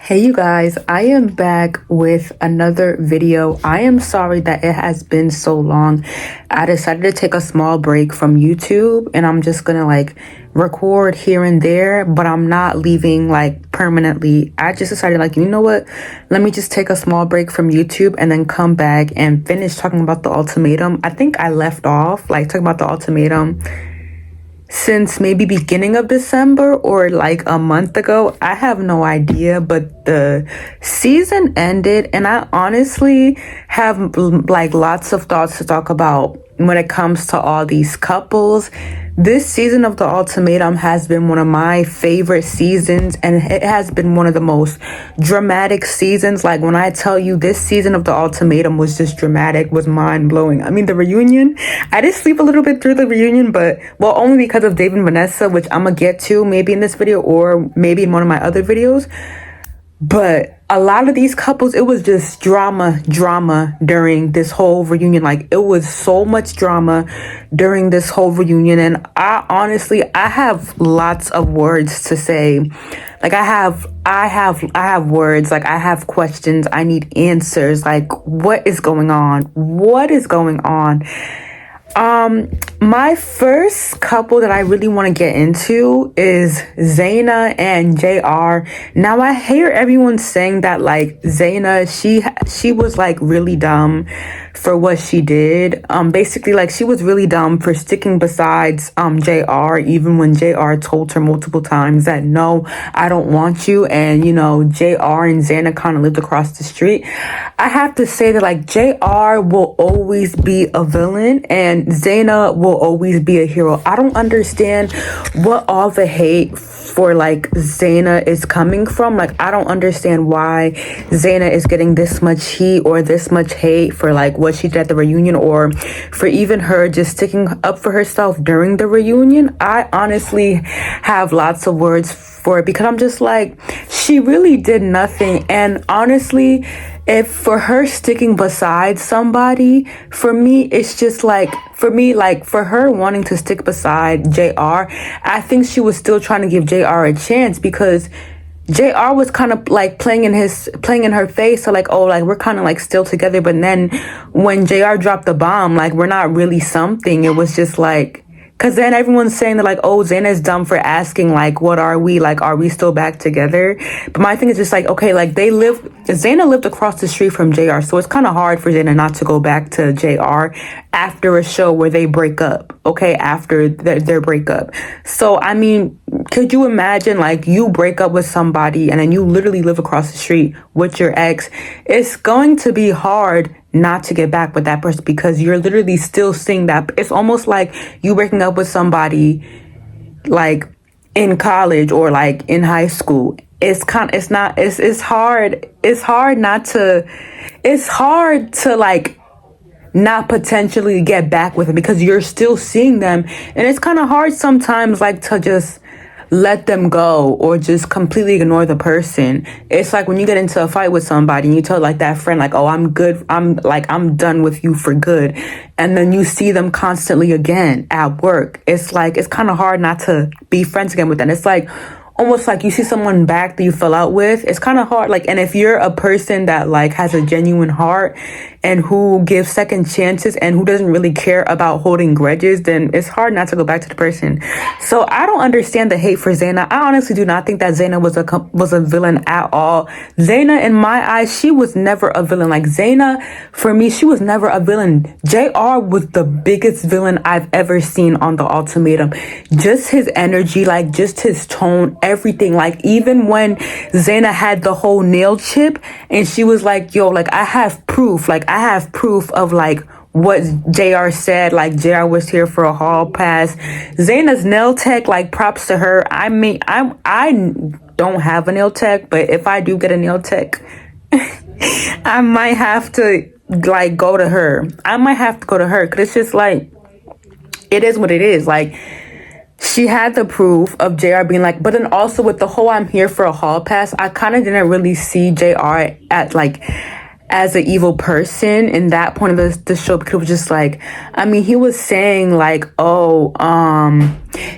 Hey you guys, I am back with another video. I am sorry that it has been so long. I decided to take a small break from YouTube and I'm just gonna record here and there, but I'm not leaving permanently. I just decided you know what? Let me just take a small break from YouTube and then come back and finish talking about the ultimatum. I think I left off talking about the ultimatum since maybe beginning of December or a month ago. I have no idea, but the season ended and I honestly have lots of thoughts to talk about when it comes to all these couples. This season of The Ultimatum has been one of my favorite seasons, and it has been one of the most dramatic seasons. When I tell you this season of The Ultimatum was just dramatic, was mind-blowing. I mean, the reunion, I did sleep a little bit through the reunion, but, well, only because of Dave and Vanessa, which I'm gonna get to maybe in this video or maybe in one of my other videos. But a lot of these couples, it was just drama during this whole reunion. It was so much drama during this whole reunion. And I honestly, I have lots of words to say. I have words. I have questions. I need answers. What is going on? What is going on? My first couple that I really want to get into is Zaina and JR. Now I hear everyone saying that Zaina, she was really dumb for what she did. Basically she was really dumb for sticking besides JR, even when JR told her multiple times that no, I don't want you. And JR and Zaina kind of lived across the street. I have to say that JR will always be a villain and Zaina will always be a hero. I don't understand what all the hate for Zaina is coming from. I don't understand why Zaina is getting this much heat or this much hate for what she did at the reunion, or for even her just sticking up for herself during the reunion. I honestly have lots of words for it because I'm just she really did nothing. And honestly, if for her sticking beside somebody, for me, it's just for her wanting to stick beside JR, I think she was still trying to give JR a chance because JR was kind of playing in her face. So we're kind of still together. But then when JR dropped the bomb, we're not really something. It was just because then everyone's saying that oh, Zaina's dumb for asking what are we, are we still back together? But my thing is just okay, Zaina lived across the street from JR, so it's kind of hard for Zaina not to go back to JR after a show where they break up, okay, after their breakup. So I mean, could you imagine you break up with somebody and then you literally live across the street with your ex? It's going to be hard not to get back with that person because you're literally still seeing that. It's almost like you breaking up with somebody in college or in high school. It's hard to not potentially get back with them because you're still seeing them, and it's kind of hard sometimes to just let them go or just completely ignore the person. It's when you get into a fight with somebody and you tell that friend oh, I'm good, I'm done with you for good, and then you see them constantly again at work. It's kind of hard not to be friends again with them. It's almost you see someone back that you fell out with. It's kind of hard. And if you're a person that has a genuine heart and who gives second chances and who doesn't really care about holding grudges, then it's hard not to go back to the person. So I don't understand the hate for Zaina. I honestly do not think that Zaina was a villain at all. Zaina, in my eyes, she was never a villain. Zaina, for me, she was never a villain. JR was the biggest villain I've ever seen on The Ultimatum. Just his energy, just his tone, everything. Even when Zaina had the whole nail chip and she was yo, I have proof. I have proof of what JR said. JR was here for a hall pass. Zaina's nail tech, props to her. I mean, I don't have a nail tech, but if I do get a nail tech, I might have to go to her. I might have to go to her because it's just it is what it is. She had the proof of JR being but then also with the whole I'm here for a hall pass, I kind of didn't really see JR at as an evil person in that point of the show, because it was just like, I mean, he was saying like,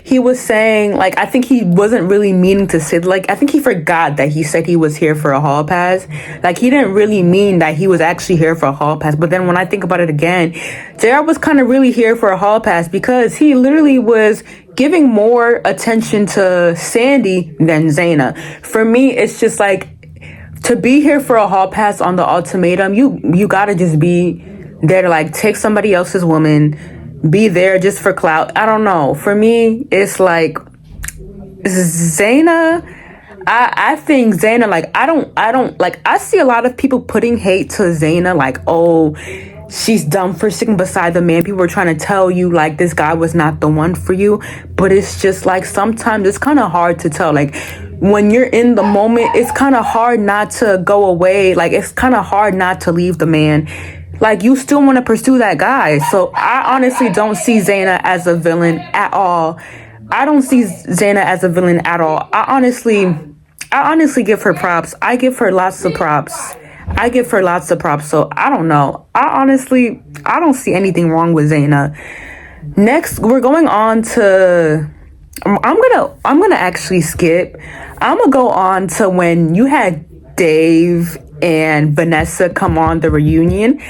he was saying like, I think he wasn't really meaning to say, like, I think he forgot that he said he was here for a hall pass. Like, he didn't really mean that he was actually here for a hall pass. But then when I think about it again, JR was kind of really here for a hall pass, because he literally was giving more attention to Sandy than Zaina. For me, it's just like, to be here for a hall pass on the ultimatum, you gotta just be there to like take somebody else's woman, be there just for clout. I don't know. For me, it's like Zaina. I think Zaina, like, I don't like, I see a lot of people putting hate to Zaina, like, oh, she's dumb for sitting beside the man. People were trying to tell you like this guy was not the one for you. But it's just like, sometimes it's kind of hard to tell. Like, when you're in the moment, it's kind of hard not to go away. Like, it's kind of hard not to leave the man. Like, you still want to pursue that guy. So I honestly don't see Zaina as a villain at all. I don't see Zaina as a villain at all. I honestly give her props. I give her lots of props. So I don't know. I don't see anything wrong with Zaina. Next, we're going on to, I'm gonna actually skip. I'm gonna go on to when you had Dave and Vanessa come on the reunion.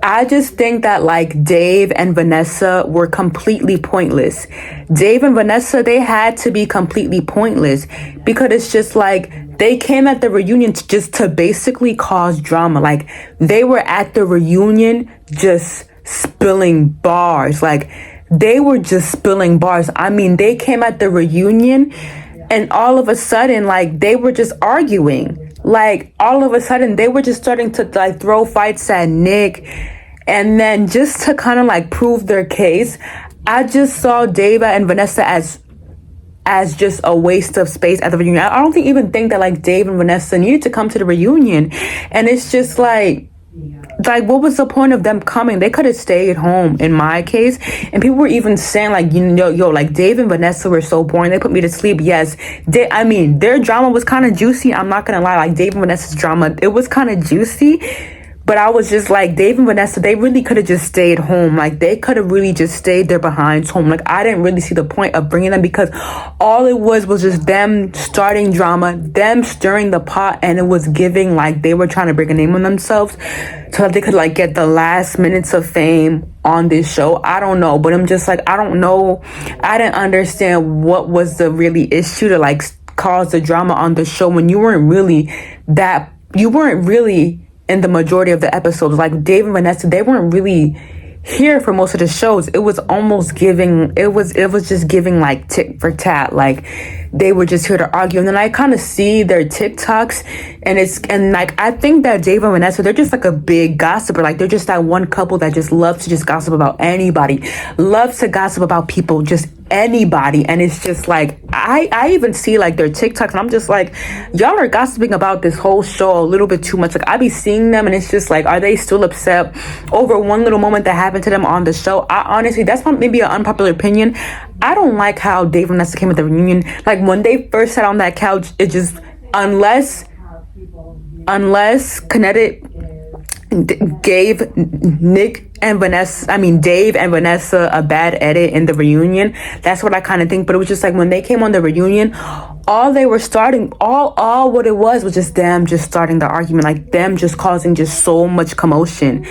I just think that like Dave and Vanessa were completely pointless. Dave and Vanessa, they had to be completely pointless, because it's just like they came at the reunion just to basically cause drama. Like, they were at the reunion just spilling bars. Like, they were just spilling bars. I mean, they came at the reunion and all of a sudden, like, they were just arguing. Like, all of a sudden, they were just starting to like throw fights at Nick. And then just to kind of like prove their case, I just saw Dave and Vanessa as just a waste of space at the reunion. I don't even think that like Dave and Vanessa needed to come to the reunion. And it's just like what was the point of them coming? They could have stayed home in my case. And people were even saying like, like Dave and Vanessa were so boring, they put me to sleep. Yes, their drama was kind of juicy. I'm not gonna lie, like Dave and Vanessa's drama, it was kind of juicy. But I was just like, Dave and Vanessa, they really could have just stayed home. Like, they could have really just stayed their behinds home. Like, I didn't really see the point of bringing them, because all it was just them starting drama, them stirring the pot, and it was giving like they were trying to bring a name on themselves so that they could like get the last minutes of fame on this show. I don't know, but I'm just like, I don't know. I didn't understand what was the really issue to like cause the drama on the show when you weren't really in the majority of the episodes. Like, Dave and Vanessa, they weren't really here for most of the shows. It was almost giving, it was just giving like tit for tat. Like, they were just here to argue. And then I kind of see their TikToks, and like, I think that Dave and Vanessa, they're just like a big gossiper. Like, they're just that one couple that just loves to just gossip about anybody, loves to gossip about people, just anybody. And it's just like, I even see like their TikToks, and I'm just like, y'all are gossiping about this whole show a little bit too much. Like, I be seeing them, and it's just like, are they still upset over one little moment that happened to them on the show? I honestly, that's maybe an unpopular opinion. I don't like how Dave and Vanessa came at the reunion. Like, when they first sat on that couch, it just, unless Kinetic gave Dave and Vanessa a bad edit in the reunion. That's what I kind of think. But it was just like, when they came on the reunion, all what it was just them just starting the argument, like them just causing just so much commotion.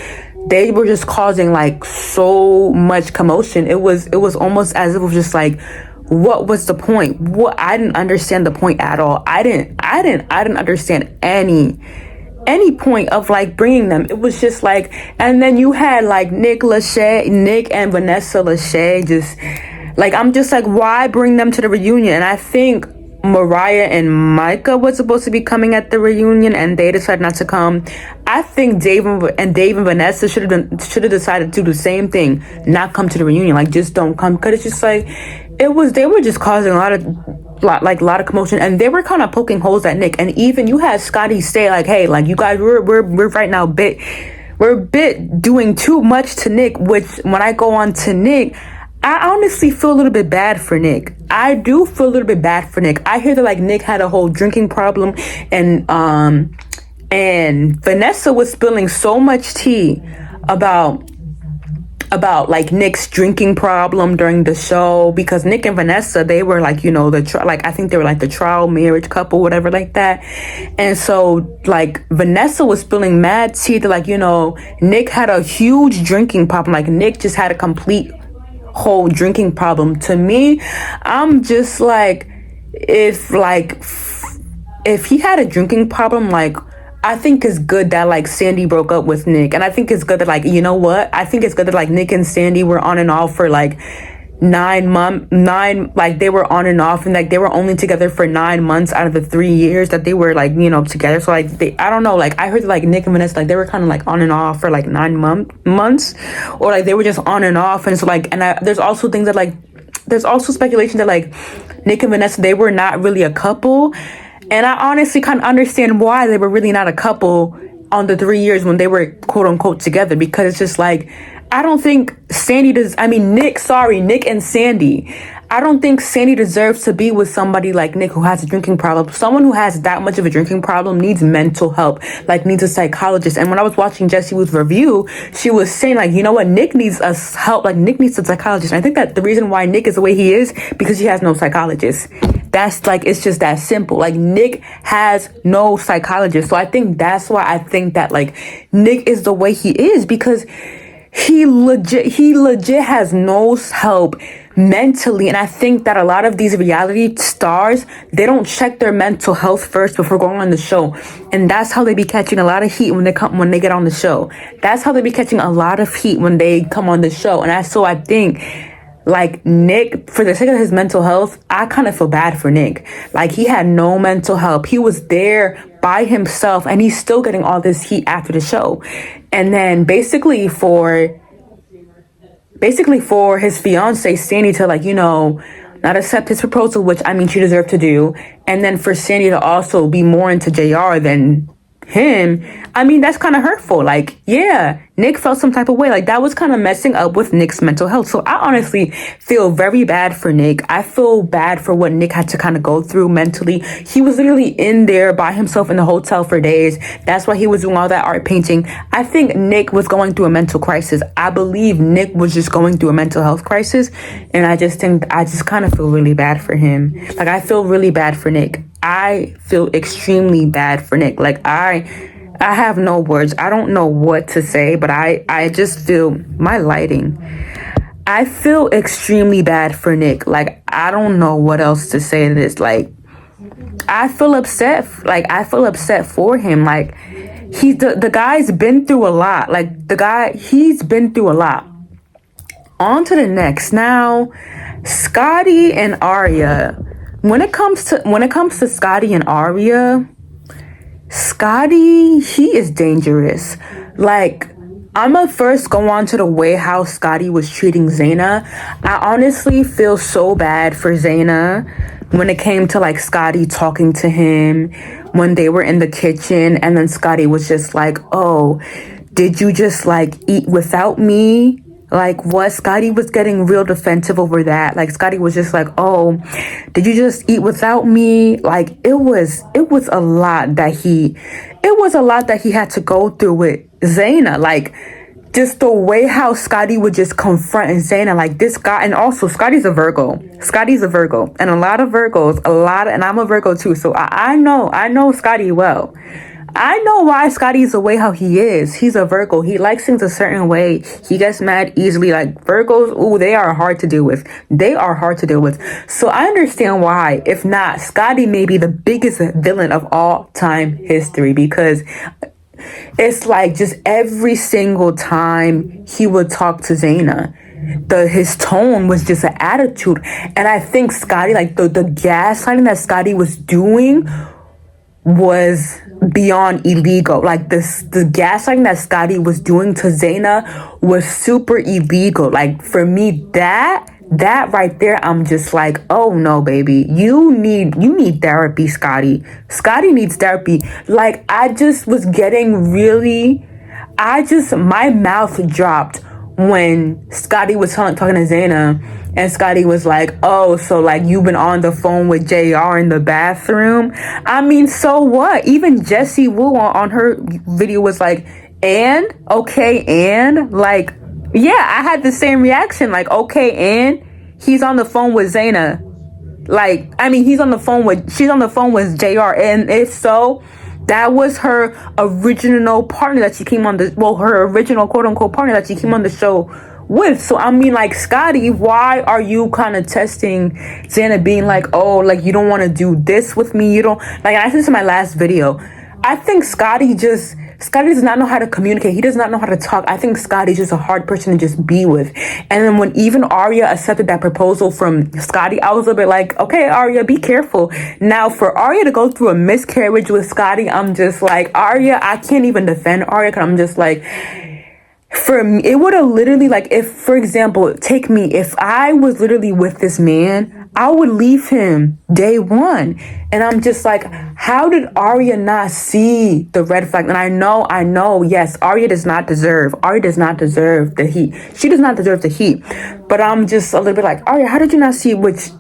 They were just causing like so much commotion. It was almost as if it was just like, what was the point? I didn't understand the point at all. I didn't understand any point of like bringing them. It was just like, and then you had like Nick and Vanessa Lachey, just like, I'm just like, why bring them to the reunion? And I think Mariah and Micah was supposed to be coming at the reunion, and they decided not to come. I think Dave and Vanessa should have decided to do the same thing, not come to the reunion. Like, just don't come, because it's just like, they were just causing a lot of commotion, and they were kind of poking holes at Nick. And even you had Scotty say like, hey, like, you guys, we're right now we're doing too much to Nick. Which, when I go on to Nick, I honestly feel a little bit bad for Nick. I do feel a little bit bad for Nick. I hear that like Nick had a whole drinking problem, and and Vanessa was spilling so much tea about like Nick's drinking problem during the show, because Nick and Vanessa, they were like, like I think they were like the trial marriage couple, whatever like that. And so like Vanessa was spilling mad tea that like, Nick had a huge drinking problem. Like Nick just had a complete whole drinking problem. To me, I'm just like, if he had a drinking problem, like I think it's good that like Sandy broke up with Nick. And I think it's good that like, you know what? I think it's good that like Nick and Sandy were on and off for like 9 months, like they were on and off, and like they were only together for 9 months out of the 3 years that they were like, together. So like I don't know, like I heard like Nick and Vanessa, like they were kind of like on and off for like 9 months, or like they were just on and off. And so like, there's also things that like, there's also speculation that like Nick and Vanessa, they were not really a couple. And I honestly kind of understand why they were really not a couple on the 3 years when they were quote unquote together, because it's just like, I don't think Nick and Sandy. I don't think Sandy deserves to be with somebody like Nick who has a drinking problem. Someone who has that much of a drinking problem needs mental help, like needs a psychologist. And when I was watching Jessie Wu's review, she was saying like, you know what, Nick needs us help. Like Nick needs a psychologist. And I think that the reason why Nick is the way he is because he has no psychologist. That's like, it's just that simple. Like Nick has no psychologist. So I think that's why I think that like Nick is the way he is, because he legit has no help mentally. And I think that a lot of these reality stars, they don't check their mental health first before going on the show. And that's how they be catching a lot of heat when they get on the show. That's how they be catching a lot of heat when they come on the show. And I think like Nick, for the sake of his mental health, I kind of feel bad for Nick. Like he had no mental help. He was there by himself and he's still getting all this heat after the show. And then basically for his fiance Sandy to like, not accept his proposal, which I mean she deserved to do. And then for Sandy to also be more into JR than him, I mean, that's kind of hurtful. Like, yeah, Nick felt some type of way. Like, that was kind of messing up with Nick's mental health. So I honestly feel very bad for Nick. I feel bad for what Nick had to kind of go through mentally. He was literally in there by himself in the hotel for days. That's why he was doing all that art painting. I think Nick was going through a mental crisis. I believe Nick was just going through a mental health crisis. And I just kind of feel really bad for him. Like, I feel really bad for Nick. I feel extremely bad for Nick. Like, I have no words. I don't know what to say, but I just feel my lighting. I feel extremely bad for Nick. Like, I don't know what else to say to this. Like, I feel upset. Like, I feel upset for him. Like, the guy's been through a lot. Like, he's been through a lot. On to the next. Now, Scotty and Aria. When it comes to Scotty and Aria, Scotty, he is dangerous. Like, I'ma first go on to the way how Scotty was treating Zaina. I honestly feel so bad for Zaina when it came to like Scotty talking to him when they were in the kitchen, and then Scotty was just like, oh, did you just like eat without me? Like, what? Scotty was getting real defensive over that. Like, Scotty was just like, oh, did you just eat without me? Like, it was a lot that he had to go through with Zaina. Like, just the way how Scotty would just confront Zaina, like this guy. And also, Scotty's a Virgo. And a lot of Virgos, and I'm a Virgo too. So I know Scotty well. I know why Scotty's the way how he is. He's a Virgo. He likes things a certain way. He gets mad easily. Like, Virgos, ooh, they are hard to deal with. So I understand why. If not, Scotty may be the biggest villain of all time history, because it's like just every single time he would talk to Zaina, his tone was just an attitude. And I think Scotty, like the gaslighting that Scotty was doing was beyond illegal. Like, the gaslighting that Scotty was doing to Zaina was super illegal. Like, for me, that right there, I'm just like, oh no, baby, you need therapy, Scotty. Scotty needs therapy. Like, I just was getting really, my mouth dropped when Scotty was talking to Zaina, and Scotty was like, oh, so like you've been on the phone with JR in the bathroom. I mean, so what? Even Jessie Woo on her video was like, and? Okay, and? Like, yeah, I had the same reaction. Like, okay, and? He's on the phone with Zaina. Like, I mean, she's on the phone with JR. And if so, that was her original partner that she came on her original quote unquote partner that she came on the show with. So, I mean, like, Scotty, why are you kind of testing Zaina, being like, oh, like, you don't want to do this with me? You don't, like, I said this in my last video. I think Scotty does not know how to communicate. He does not know how to talk. I think Scotty's just a hard person to just be with. And then when even Arya accepted that proposal from Scotty, I was a little bit like, okay, Arya, be careful. Now, for Arya to go through a miscarriage with Scotty, I'm just like, Arya, I can't even defend Arya, because I'm just like, for me, it would have literally, like, if, for example, take me, if I was literally with this man, I would leave him day one. And I'm just like, how did Arya not see the red flag? And I know, yes, Arya does not deserve the heat. She does not deserve the heat. But I'm just a little bit like, Arya, how did you not see, which,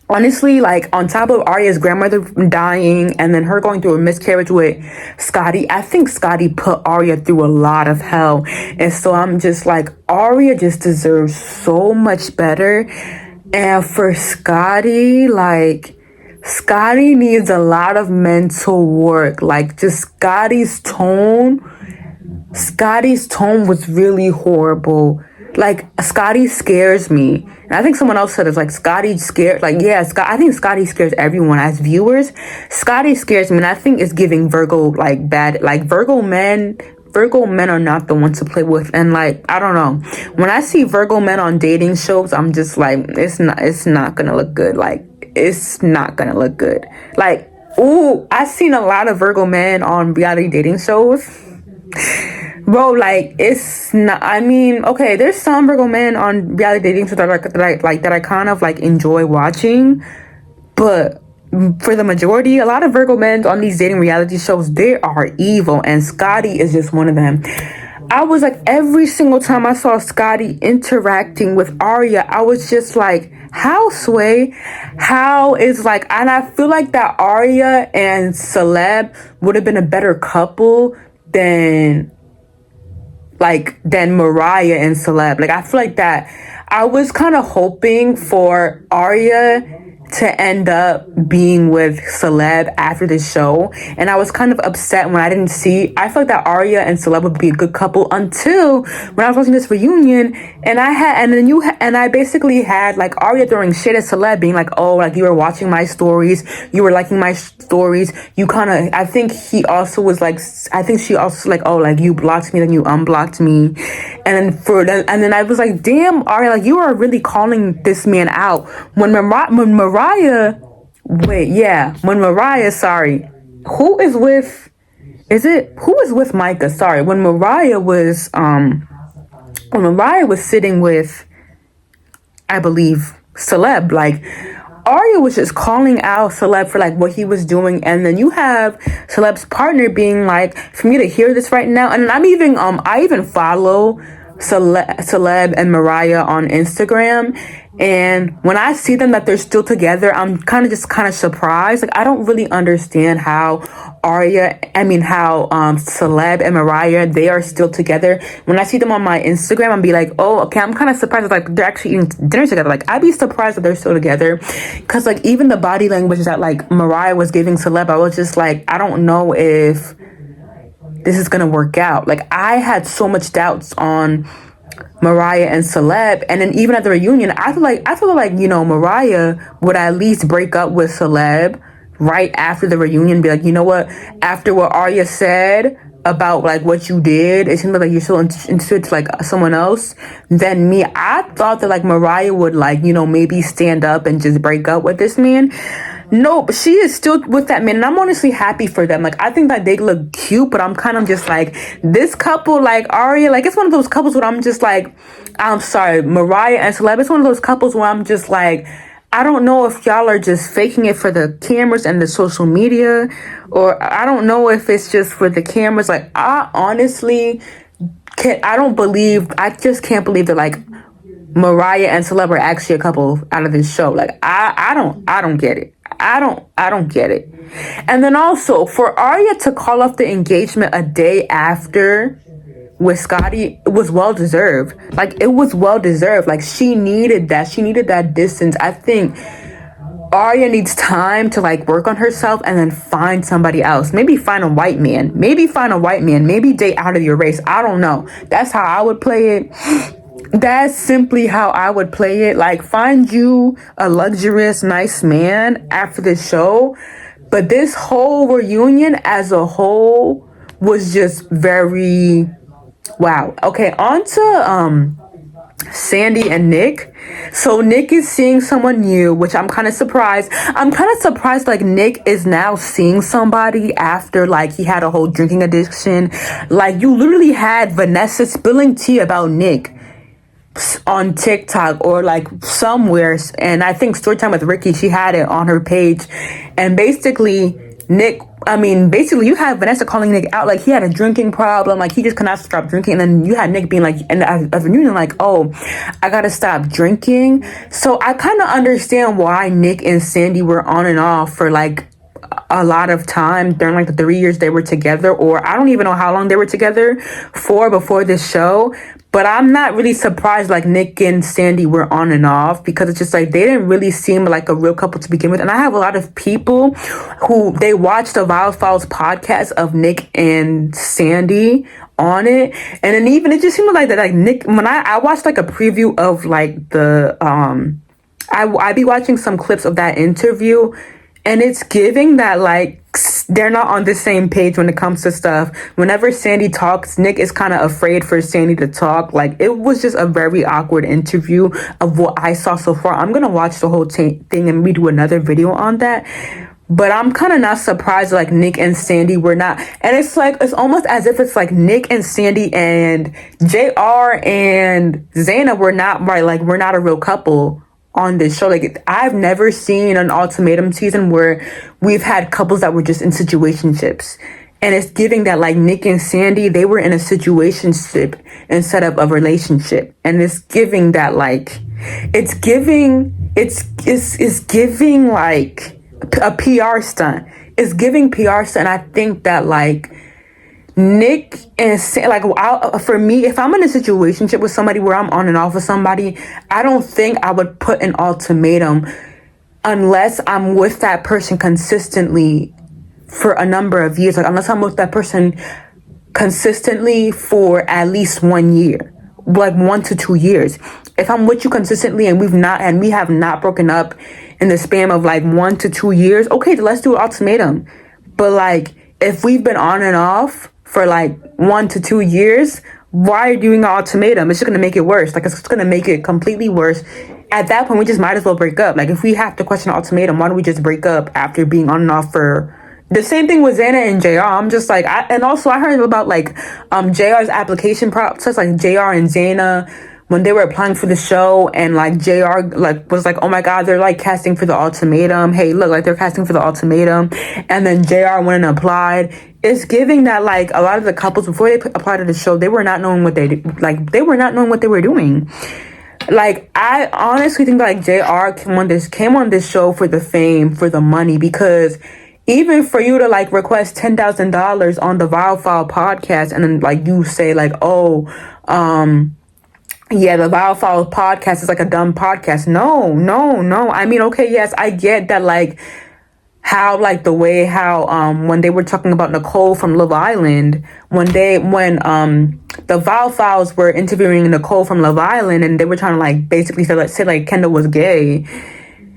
honestly, like, on top of Arya's grandmother dying and then her going through a miscarriage with Scotty, I think Scotty put Arya through a lot of hell. And so I'm just like, Arya just deserves so much better. And for Scotty, like, Scotty needs a lot of mental work. Like, just Scotty's tone was really horrible. Like, Scotty scares me. And I think someone else said it's like, Scotty scared. Like, yeah, I think Scotty scares everyone as viewers. Scotty scares me. And I think it's giving Virgo, like, bad. Like, Virgo men are not the ones to play with. And, like, I don't know. When I see Virgo men on dating shows, I'm just like, it's not gonna look good. Like, it's not gonna look good. Like, ooh, I've seen a lot of Virgo men on reality dating shows. Bro, like, it's not, I mean, okay, there's some Virgo men on reality dating shows that I kind of, like, enjoy watching, but for the majority, a lot of Virgo men on these dating reality shows, they are evil, and Scotty is just one of them. I was like, every single time I saw Scotty interacting with Arya, I was just like, how is, like, and I feel like that Arya and Celeb would have been a better couple than Mariah and Celeb. Like, I feel like that I was kind of hoping for Arya to end up being with Celeb after the show, and I was kind of upset when I didn't see. I felt that Arya and Celeb would be a good couple until when I was watching this reunion, and I basically had, like, Arya throwing shit at Celeb, being like, oh, like, you were watching my stories, you were liking my stories, you kind of, I think she also was like, oh, like, you blocked me, then you unblocked me, and then I was like, damn, Arya, like, you are really calling this man out. When Mariah, sorry, who is with Micah? Sorry, when Mariah was sitting with, I believe, Celeb, like, Arya was just calling out Celeb for, like, what he was doing, and then you have Celeb's partner being like, for me to hear this right now, and I even follow Celeb and Mariah on Instagram, and when I see them that they're still together, I'm kind of surprised. Like, I don't really understand how Celeb and Mariah, they are still together. When I see them on my Instagram, I'll be like, oh, okay, I'm kind of surprised, like, they're actually eating dinner together. Like, I'd be surprised that they're still together, because, like, even the body language that, like, Mariah was giving Celeb, I was just like, I don't know if this is gonna work out. Like, I had so much doubts on Mariah and Celeb, and then even at the reunion, I feel like, you know, Mariah would at least break up with Celeb right after the reunion, be like, you know what, after what Arya said about, like, what you did, it seems like you're so interested to, like, someone else than me. I thought that, like, Mariah would, like, you know, maybe stand up and just break up with this man. No, but she is still with that man, and I'm honestly happy for them. Like, I think that they look cute, but I'm kind of just like, this couple, like, Arya, like, it's one of those couples where I'm just like, I'm sorry, Mariah and Celeb, it's one of those couples where I'm just like, I don't know if y'all are just faking it for the cameras and the social media, or I don't know if it's just for the cameras. Like, I honestly I just can't believe that like Mariah and Celeb are actually a couple out of this show. Like I don't get it. I don't get it. And then also for Arya to call off the engagement a day after with Scotty, it was well deserved. Like it was well deserved. Like she needed that. She needed that distance. I think Arya needs time to like work on herself and then find somebody else. Maybe find a white man. Maybe find a white man. Maybe date out of your race. I don't know. That's how I would play it. That's simply how I would play it. Like, find you a luxurious, nice man after the show. But this whole reunion as a whole was just very wow. Okay, on to Sandy and Nick. So Nick is seeing someone new, which I'm kind of surprised. I'm kind of surprised like Nick is now seeing somebody after like he had a whole drinking addiction. Like you literally had Vanessa spilling tea about Nick on TikTok or like somewhere, and I think Storytime with Ricky, she had it on her page, and basically basically you had Vanessa calling Nick out like he had a drinking problem, like he just cannot stop drinking, and then you had Nick being like, and as a reunion, like, oh, I gotta stop drinking. So I kind of understand why Nick and Sandy were on and off for like a lot of time during like the 3 years they were together, or I don't even know how long they were together for before this show. But I'm not really surprised like Nick and Sandy were on and off, because it's just like they didn't really seem like a real couple to begin with. And I have a lot of people who they watched the Wild Files podcast of Nick and Sandy on it, and then even it just seemed like that like Nick, when I watched like a preview of like the I be watching some clips of that interview, and it's giving that like they're not on the same page when it comes to stuff. Whenever Sandy talks, Nick is kind of afraid for Sandy to talk. Like it was just a very awkward interview of what I saw so far. I'm gonna watch the whole thing and redo another video on that. But I'm kind of not surprised like Nick and Sandy were not. And it's like, it's almost as if it's like Nick and Sandy and JR and Zaina were not right. Like we're not a real couple on this show. Like I've never seen an Ultimatum season where we've had couples that were just in situationships, and it's giving that like Nick and Sandy, they were in a situationship instead of a relationship, and it's giving that like it's giving like a PR stunt. It's giving PR stunt. And I think that like Nick and like for me, if I'm in a situationship with somebody where I'm on and off with somebody, I don't think I would put an ultimatum unless I'm with that person consistently for a number of years. Like unless I'm with that person consistently for at least 1 year, like 1 to 2 years. If I'm with you consistently and we have not broken up in the span of like 1 to 2 years, okay, let's do an ultimatum. But like if we've been on and off for like 1 to 2 years, why are you doing an ultimatum? It's just gonna make it worse. Like it's gonna make it completely worse. At that point, we just might as well break up. Like if we have to question an ultimatum, why don't we just break up after being on and off for the same thing with Zaina and JR? I'm just like, and also I heard about like JR's application process, like JR and Zaina when they were applying for the show, and like JR like was like, oh my god, they're like casting for the ultimatum. Hey, look, like they're casting for the ultimatum, and then JR went and applied. It's giving that like a lot of the couples before they applied to the show, they were not knowing what they were doing. Like I honestly think like JR came on this show for the fame, for the money, because even for you to like request $10,000 on the Vile File podcast, and then like you say like, oh, yeah, the Vile File podcast is like a dumb podcast. No. I mean, okay, yes, I get that like how like the way how when they were talking about Nicole from Love Island, when the Vile Files were interviewing Nicole from Love Island, and they were trying to like basically say like Kendall was gay.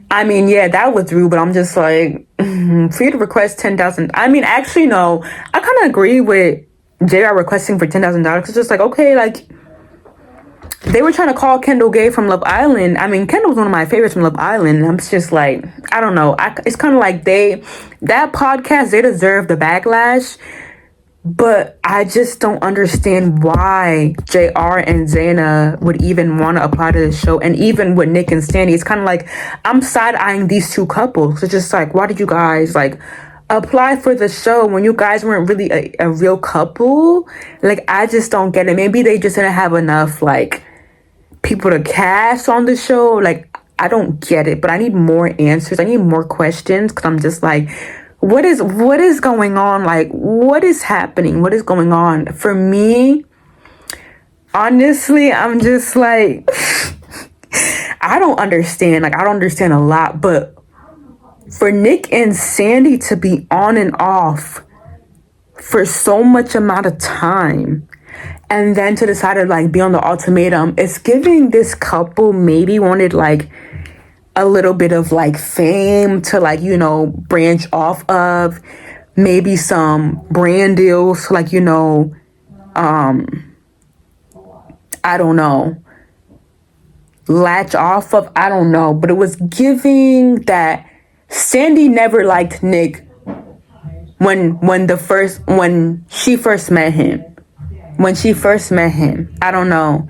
I mean, yeah, that was rude, but I'm just like, for you to request 10,000. I mean, actually, no, I kind of agree with JR requesting for $10,000. It's just like, okay, like they were trying to call Kendall gay from Love Island. I mean, Kendall was one of my favorites from Love Island. I'm just like, I don't know. It's kind of like that podcast, they deserve the backlash. But I just don't understand why JR and Zaina would even want to apply to the show. And even with Nick and Sandy, it's kind of like I'm side-eyeing these two couples. It's just like, why did you guys like apply for the show when you guys weren't really a real couple? Like, I just don't get it. Maybe they just didn't have enough, like, people to cast on the show. Like, I don't get it, but I need more answers. I need more questions, because I'm just like, what is going on? Like, what is happening? What is going on? For me, honestly, I'm just like, I don't understand. Like, I don't understand a lot, but for Nick and Sandy to be on and off for so much amount of time and then to decide to like be on the ultimatum, it's giving this couple maybe wanted like a little bit of like fame to like, you know, branch off of, maybe some brand deals, like, you know, I don't know, latch off of, I don't know, but it was giving that Sandy never liked Nick when she first met him. When she first met him, I don't know.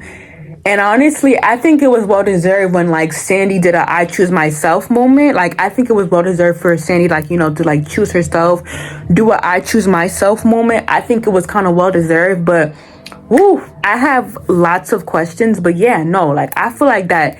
And honestly, I think it was well deserved when like Sandy did a I choose myself moment. Like, I think it was well deserved for Sandy, like, you know, to like choose herself, do a I choose myself moment. I think it was kind of well deserved, but woo, I have lots of questions. But yeah, no, like I feel like that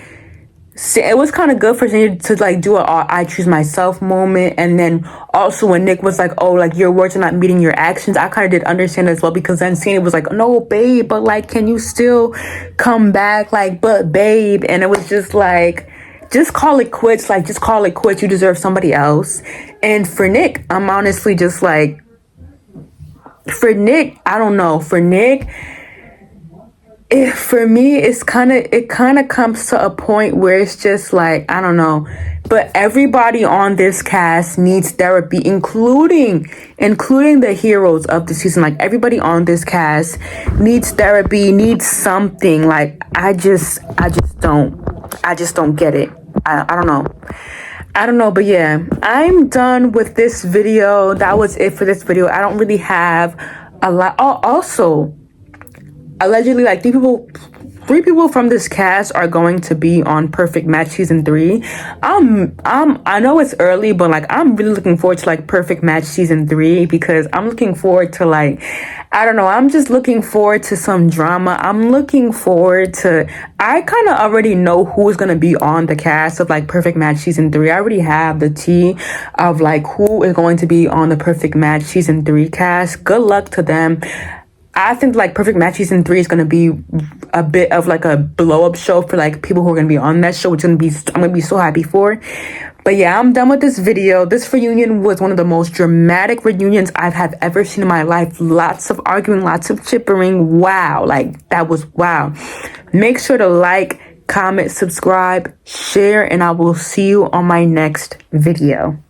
it was kind of good for Sandy to like do a I choose myself moment. And then also when Nick was like, oh, like your words are not meeting your actions, I kind of did understand as well, because then Sandy was like, no, babe, but like, can you still come back? Like, but babe. And it was just like, just call it quits. Like, just call it quits. You deserve somebody else. And for Nick, I'm honestly just like, for Nick, I don't know. For Nick, for me, it kind of comes to a point where it's just like, I don't know, but everybody on this cast needs therapy, including the heroes of the season. Like, everybody on this cast needs therapy, needs something. Like, I just don't get it. I don't know, but yeah, I'm done with this video. That was it for this video. I don't really have a lot. Oh, also, allegedly, like three people from this cast are going to be on Perfect Match season 3. I know it's early, but like I'm really looking forward to like Perfect Match season 3, because I'm looking forward to like, I don't know, I'm just looking forward to some drama. I'm looking forward to, I kind of already know who's going to be on the cast of like Perfect Match season 3. I already have the tea of like who is going to be on the Perfect Match season 3 cast. Good luck to them. I think like Perfect Match season 3 is gonna be a bit of like a blow up show for like people who are gonna be on that show, which I'm gonna be so happy for. But yeah, I'm done with this video. This reunion was one of the most dramatic reunions I have ever seen in my life. Lots of arguing, lots of chippering. Wow, like that was wow. Make sure to like, comment, subscribe, share, and I will see you on my next video.